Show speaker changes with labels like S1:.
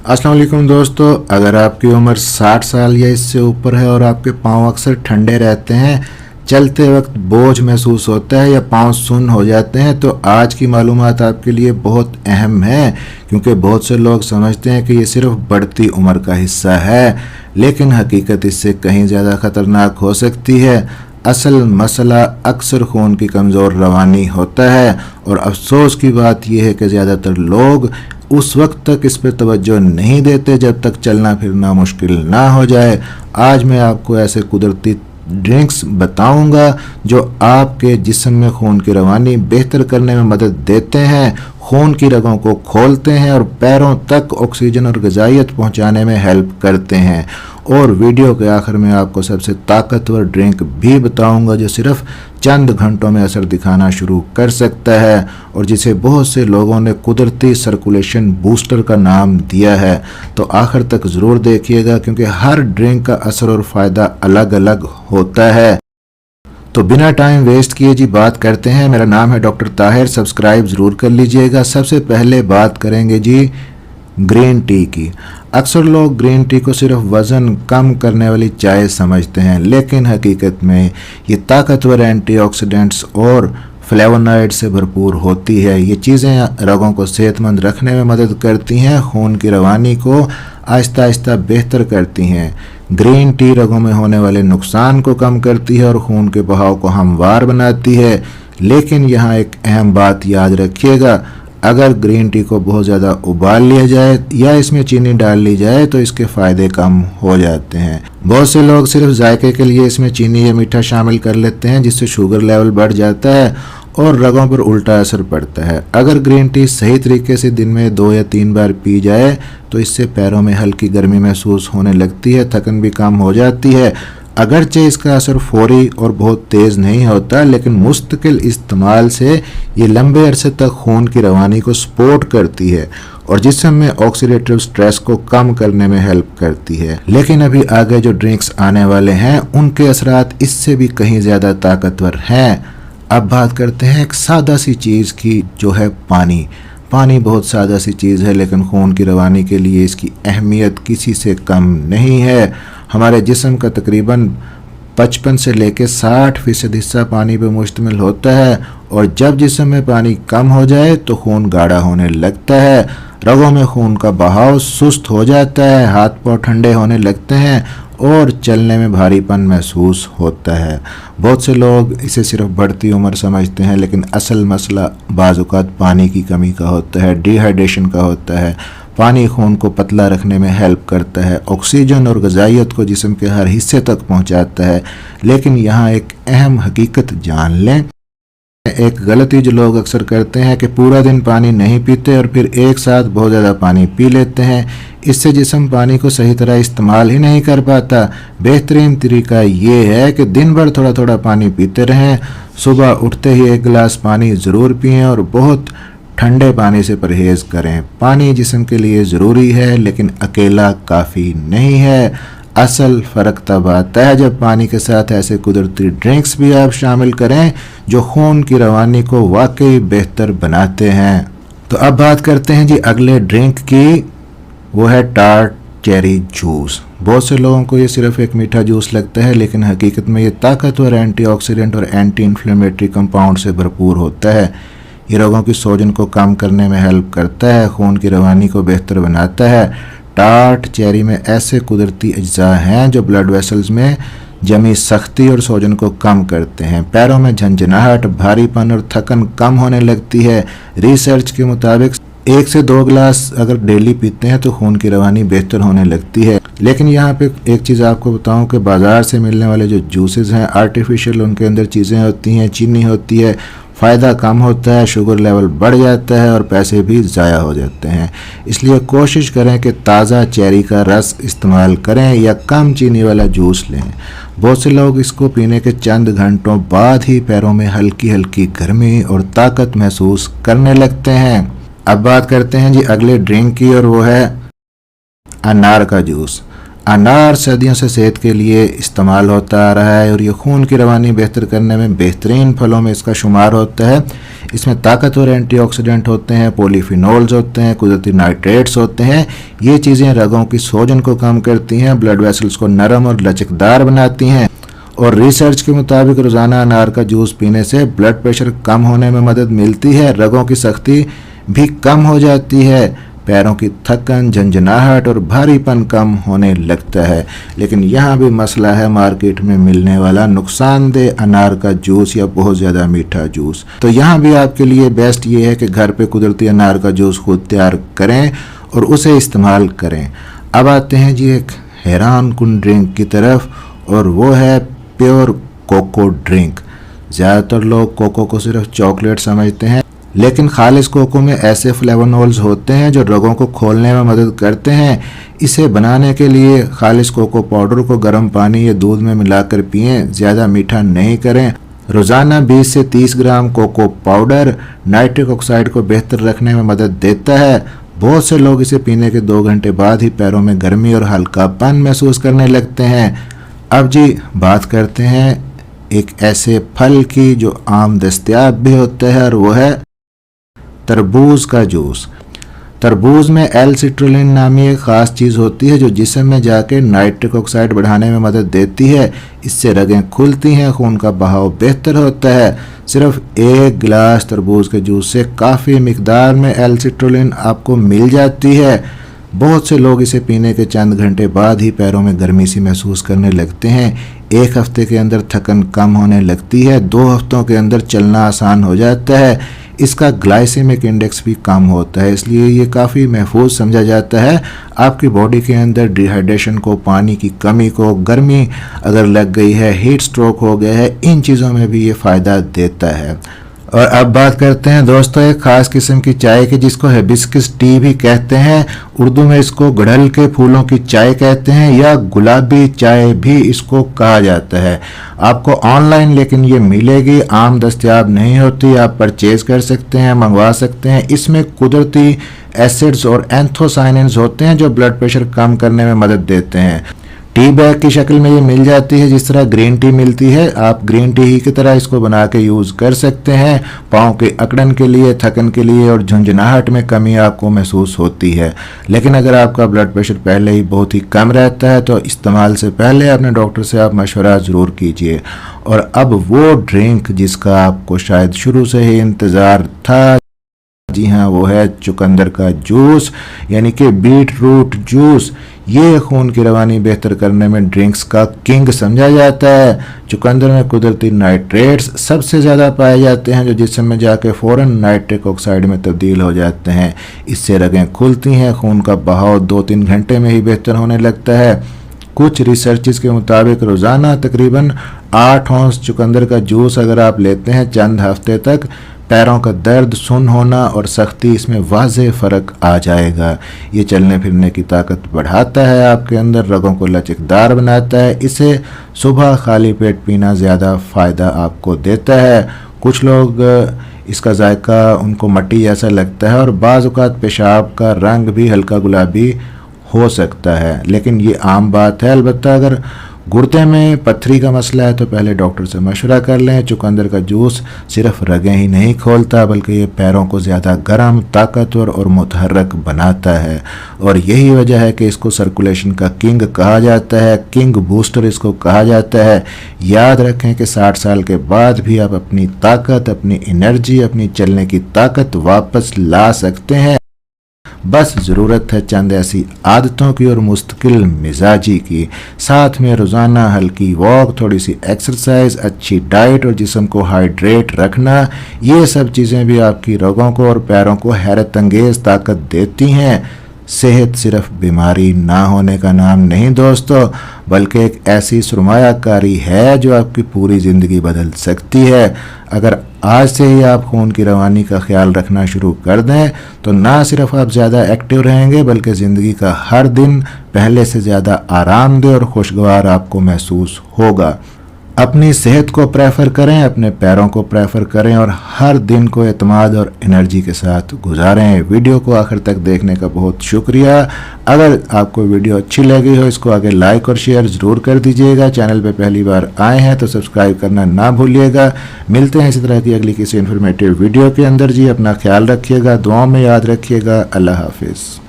S1: अस्सलाम वालेकुम दोस्तों, अगर आपकी उम्र 60 साल या इससे ऊपर है और आपके पाँव अक्सर ठंडे रहते हैं, चलते वक्त बोझ महसूस होता है या पाँव सुन्न हो जाते हैं, तो आज की मालूमात आपके लिए बहुत अहम है। क्योंकि बहुत से लोग समझते हैं कि ये सिर्फ बढ़ती उम्र का हिस्सा है, लेकिन हकीकत इससे कहीं ज़्यादा ख़तरनाक हो सकती है। असल मसला अक्सर खून की कमज़ोर रवानी होता है, और अफसोस की बात यह है कि ज़्यादातर लोग उस वक्त तक इस पर तवज्जो नहीं देते जब तक चलना फिरना मुश्किल ना हो जाए। आज मैं आपको ऐसे कुदरती ड्रिंक्स बताऊंगा जो आपके जिस्म में खून की रवानी बेहतर करने में मदद देते हैं, खून की रगों को खोलते हैं और पैरों तक ऑक्सीजन और ग़िज़ाइयत पहुंचाने में हेल्प करते हैं। और वीडियो के आखिर में आपको सबसे ताकतवर ड्रिंक भी बताऊंगा जो सिर्फ चंद घंटों में असर दिखाना शुरू कर सकता है, और जिसे बहुत से लोगों ने कुदरती सर्कुलेशन बूस्टर का नाम दिया है। तो आखिर तक ज़रूर देखिएगा, क्योंकि हर ड्रिंक का असर और फ़ायदा अलग अलग होता है। तो बिना टाइम वेस्ट किए जी बात करते हैं। मेरा नाम है डॉक्टर ताहिर, सब्सक्राइब ज़रूर कर लीजिएगा। सबसे पहले बात करेंगे जी ग्रीन टी की। अक्सर लोग ग्रीन टी को सिर्फ वज़न कम करने वाली चाय समझते हैं, लेकिन हकीकत में ये ताकतवर एंटीऑक्सीडेंट्स और फ्लेवोनॉइड से भरपूर होती है। ये चीज़ें रगों को सेहतमंद रखने में मदद करती हैं, खून की रवानी को आहिस्ता आहिस्ता बेहतर करती हैं। ग्रीन टी रगों में होने वाले नुकसान को कम करती है और खून के बहाव को हमवार बनाती है। लेकिन यहाँ एक अहम बात याद रखिएगा, अगर ग्रीन टी को बहुत ज़्यादा उबाल लिया जाए या इसमें चीनी डाल ली जाए तो इसके फ़ायदे कम हो जाते हैं। बहुत से लोग सिर्फ जायके के लिए इसमें चीनी या मीठा शामिल कर लेते हैं, जिससे शुगर लेवल बढ़ जाता है और रगों पर उल्टा असर पड़ता है। अगर ग्रीन टी सही तरीके से दिन में 2 या 3 बार पी जाए तो इससे पैरों में हल्की गर्मी महसूस होने लगती है, थकन भी कम हो जाती है। अगरचे इसका असर फौरी और बहुत तेज़ नहीं होता, लेकिन मुस्तकिल इस्तेमाल से ये लंबे अरसे तक खून की रवानी को सपोर्ट करती है और जिस्म में ऑक्सीडेटिव स्ट्रेस को कम करने में हेल्प करती है। लेकिन अभी आगे जो ड्रिंक्स आने वाले हैं उनके असरात इससे भी कहीं ज़्यादा ताकतवर हैं। अब बात करते हैं एक सादा सी चीज़ की, जो है पानी। पानी बहुत सादा सी चीज़ है, लेकिन खून की रवानी के लिए इसकी अहमियत किसी से कम नहीं है। हमारे जिस्म का तकरीबन 55 से लेकर 60% हिस्सा पानी पर मुश्तमिल होता है, और जब जिस्म में पानी कम हो जाए तो खून गाढ़ा होने लगता है, रगों में खून का बहाव सुस्त हो जाता है, हाथ पांव ठंडे होने लगते हैं और चलने में भारीपन महसूस होता है। बहुत से लोग इसे सिर्फ बढ़ती उम्र समझते हैं, लेकिन असल मसला बाज़ औक़ात पानी की कमी का होता है, डिहाइड्रेशन का होता है। पानी खून को पतला रखने में हेल्प करता है, ऑक्सीजन और ग़िज़ाइयत को जिस्म के हर हिस्से तक पहुंचाता है। लेकिन यहाँ एक अहम हकीकत जान लें। एक गलती जो लोग अक्सर करते हैं कि पूरा दिन पानी नहीं पीते और फिर एक साथ बहुत ज़्यादा पानी पी लेते हैं। इससे जिस्म पानी को सही तरह इस्तेमाल ही नहीं कर पाता। बेहतरीन तरीका ये है कि दिन भर थोड़ा थोड़ा पानी पीते रहें। सुबह उठते ही 1 गिलास पानी ज़रूर पिएं और बहुत ठंडे पानी से परहेज़ करें। पानी जिस्म के लिए ज़रूरी है, लेकिन अकेला काफ़ी नहीं है। असल फ़र्क तब आता है जब पानी के साथ ऐसे कुदरती ड्रिंक्स भी आप शामिल करें जो खून की रवानी को वाकई बेहतर बनाते हैं। तो अब बात करते हैं जी अगले ड्रिंक की, वो है टार्ट चेरी जूस। बहुत से लोगों को ये सिर्फ एक मीठा जूस लगता है, लेकिन हकीकत में ये ताकतवर एंटीऑक्सीडेंट और एंटी इन्फ्लेमेटरी कंपाउंड से भरपूर होता है। ये रगों की सोजन को कम करने में हेल्प करता है, खून की रवानी को बेहतर बनाता है। टार्ट चेरी में ऐसे कुदरती अज्जा हैं जो ब्लड वेसल्स में जमी सख्ती और सोजन को कम करते हैं। पैरों में झंझनाहट, भारीपन और थकन कम होने लगती है। रिसर्च के मुताबिक 1 से 2 गिलास अगर डेली पीते हैं तो खून की रवानी बेहतर होने लगती है। लेकिन यहाँ पे एक चीज़ आपको बताऊँ कि बाज़ार से मिलने वाले जो जूसेस हैं आर्टिफिशियल, उनके अंदर चीज़ें होती हैं, चीनी होती है, फ़ायदा कम होता है, शुगर लेवल बढ़ जाता है और पैसे भी ज़ाया हो जाते हैं। इसलिए कोशिश करें कि ताज़ा चेरी का रस इस्तेमाल करें या कम चीनी वाला जूस लें। बहुत से लोग इसको पीने के चंद घंटों बाद ही पैरों में हल्की हल्की गर्मी और ताकत महसूस करने लगते हैं। अब बात करते हैं जी अगले ड्रिंक की, और वो है अनार का जूस। अनार सदियों से सेहत के लिए इस्तेमाल होता आ रहा है और ये खून की रवानी बेहतर करने में बेहतरीन फलों में इसका शुमार होता है। इसमें ताकतवर एंटीऑक्सीडेंट होते हैं, पॉलीफिनोल्स होते हैं, कुदरती नाइट्रेट्स होते हैं। ये चीज़ें रगों की सूजन को कम करती हैं, ब्लड वेसल्स को नरम और लचकदार बनाती हैं। और रिसर्च के मुताबिक रोज़ाना अनार का जूस पीने से ब्लड प्रेशर कम होने में मदद मिलती है, रगों की सख्ती भी कम हो जाती है, पैरों की थकन, झंझनाहट और भारीपन कम होने लगता है। लेकिन यहाँ भी मसला है मार्केट में मिलने वाला नुकसानदेह अनार का जूस या बहुत ज़्यादा मीठा जूस। तो यहाँ भी आपके लिए बेस्ट ये है कि घर पे कुदरती अनार का जूस खुद तैयार करें और उसे इस्तेमाल करें। अब आते हैं जी एक हैरान कुन ड्रिंक की तरफ, और वो है प्योर कोको ड्रिंक। ज़्यादातर लोग कोको को सिर्फ चॉकलेट समझते हैं, लेकिन खालिस कोको में ऐसे फ्लेवोनोल्स होते हैं जो रगों को खोलने में मदद करते हैं। इसे बनाने के लिए खालिस कोको पाउडर को गर्म पानी या दूध में मिलाकर पिएं, ज़्यादा मीठा नहीं करें। रोज़ाना 20 से 30 ग्राम कोको पाउडर नाइट्रिक ऑक्साइड को बेहतर रखने में मदद देता है। बहुत से लोग इसे पीने के 2 घंटे बाद ही पैरों में गर्मी और हल्कापन महसूस करने लगते हैं। अब जी बात करते हैं एक ऐसे फल की जो आम दस्तयाब भी होता है, और वो है तरबूज का जूस। तरबूज में एल-सिट्रुलिन नामी एक ख़ास चीज़ होती है जो जिस्म में जाके नाइट्रिक ऑक्साइड बढ़ाने में मदद देती है। इससे रगें खुलती हैं, खून का बहाव बेहतर होता है। सिर्फ 1 गिलास तरबूज के जूस से काफ़ी मिकदार में एल-सिट्रुलिन आपको मिल जाती है। बहुत से लोग इसे पीने के चंद घंटे बाद ही पैरों में गर्मी सी महसूस करने लगते हैं। 1 हफ्ते के अंदर थकन कम होने लगती है, 2 हफ्तों के अंदर चलना आसान हो जाता है। इसका ग्लाइसेमिक इंडेक्स भी कम होता है, इसलिए ये काफ़ी महफूज समझा जाता है। आपकी बॉडी के अंदर डिहाइड्रेशन को, पानी की कमी को, गर्मी अगर लग गई है, हीट स्ट्रोक हो गया है, इन चीज़ों में भी ये फ़ायदा देता है। और अब बात करते हैं दोस्तों एक ख़ास किस्म की चाय की जिसको हिबिस्कस टी भी कहते हैं। उर्दू में इसको गुड़हल के फूलों की चाय कहते हैं या गुलाबी चाय भी इसको कहा जाता है। आपको ऑनलाइन लेकिन ये मिलेगी, आम दस्तयाब नहीं होती। आप परचेज कर सकते हैं, मंगवा सकते हैं। इसमें कुदरती एसिड्स और एंथोसाइनिन्स होते हैं जो ब्लड प्रेशर कम करने में मदद देते हैं। टी बैग की शक्ल में ये मिल जाती है जिस तरह ग्रीन टी मिलती है। आप ग्रीन टी ही की तरह इसको बना के यूज़ कर सकते हैं। पाँव के अकड़न के लिए, थकन के लिए और झुंझुनाहट में कमी आपको महसूस होती है। लेकिन अगर आपका ब्लड प्रेशर पहले ही बहुत ही कम रहता है तो इस्तेमाल से पहले अपने डॉक्टर से आप मशवरा ज़रूर कीजिए। और अब वो ड्रिंक जिसका आपको शायद शुरू से ही इंतज़ार था, जी हाँ, वो है चुकंदर का जूस यानी कि बीट रूट जूस। ये खून की रवानी बेहतर करने में ड्रिंक्स का किंग समझा जाता है। चुकंदर में कुदरती नाइट्रेट्स सबसे ज़्यादा पाए जाते हैं जो जिस्म में जाके फ़ौरन नाइट्रिक ऑक्साइड में तब्दील हो जाते हैं। इससे रगें खुलती हैं, खून का बहाव 2-3 घंटे में ही बेहतर होने लगता है। कुछ रिसर्चेस के मुताबिक रोज़ाना तकरीबन 8 औंस चुकंदर का जूस अगर आप लेते हैं चंद हफ्ते तक, पैरों का दर्द, सुन्न होना और सख्ती इसमें वाज़ेह फ़र्क आ जाएगा। ये चलने फिरने की ताकत बढ़ाता है, आपके अंदर रगों को लचकदार बनाता है। इसे सुबह खाली पेट पीना ज़्यादा फ़ायदा आपको देता है। कुछ लोग इसका जायका उनको मट्टी जैसा लगता है और बाज़ औक़ात पेशाब का रंग भी हल्का गुलाबी हो सकता है, लेकिन ये आम बात है। अलबत्ता अगर गुर्दे में पथरी का मसला है तो पहले डॉक्टर से मशवरा कर लें। चुकंदर का जूस सिर्फ रगें ही नहीं खोलता बल्कि ये पैरों को ज़्यादा गर्म, ताकतवर और मुतहर्रक बनाता है। और यही वजह है कि इसको सर्कुलेशन का किंग कहा जाता है, किंग बूस्टर इसको कहा जाता है। याद रखें कि 60 साल के बाद भी आप अपनी ताकत, अपनी एनर्जी, अपनी चलने की ताकत वापस ला सकते हैं। बस ज़रूरत है चंद ऐसी आदतों की और मुस्तकिल मिजाजी की, साथ में रोज़ाना हल्की वॉक, थोड़ी सी एक्सरसाइज, अच्छी डाइट और जिस्म को हाइड्रेट रखना। ये सब चीज़ें भी आपकी रगों को और पैरों को हैरत अंगेज़ ताकत देती हैं। सेहत सिर्फ बीमारी ना होने का नाम नहीं दोस्तों, बल्कि एक ऐसी सरमायाकारी है जो आपकी पूरी ज़िंदगी बदल सकती है। अगर आज से ही आप खून की रवानी का ख्याल रखना शुरू कर दें तो ना सिर्फ आप ज़्यादा एक्टिव रहेंगे बल्कि ज़िंदगी का हर दिन पहले से ज़्यादा आरामदेह और खुशगवार आपको महसूस होगा। अपनी सेहत को प्रेफर करें, अपने पैरों को प्रेफर करें और हर दिन को एतमाद और एनर्जी के साथ गुजारें। वीडियो को आखिर तक देखने का बहुत शुक्रिया। अगर आपको वीडियो अच्छी लगी हो इसको आगे लाइक और शेयर ज़रूर कर दीजिएगा। चैनल पे पहली बार आए हैं तो सब्सक्राइब करना ना भूलिएगा। मिलते हैं इसी तरह की अगली किसी इन्फॉर्मेटिव वीडियो के अंदर जी। अपना ख्याल रखिएगा, दुआओं में याद रखिएगा। अल्लाह हाफिज़।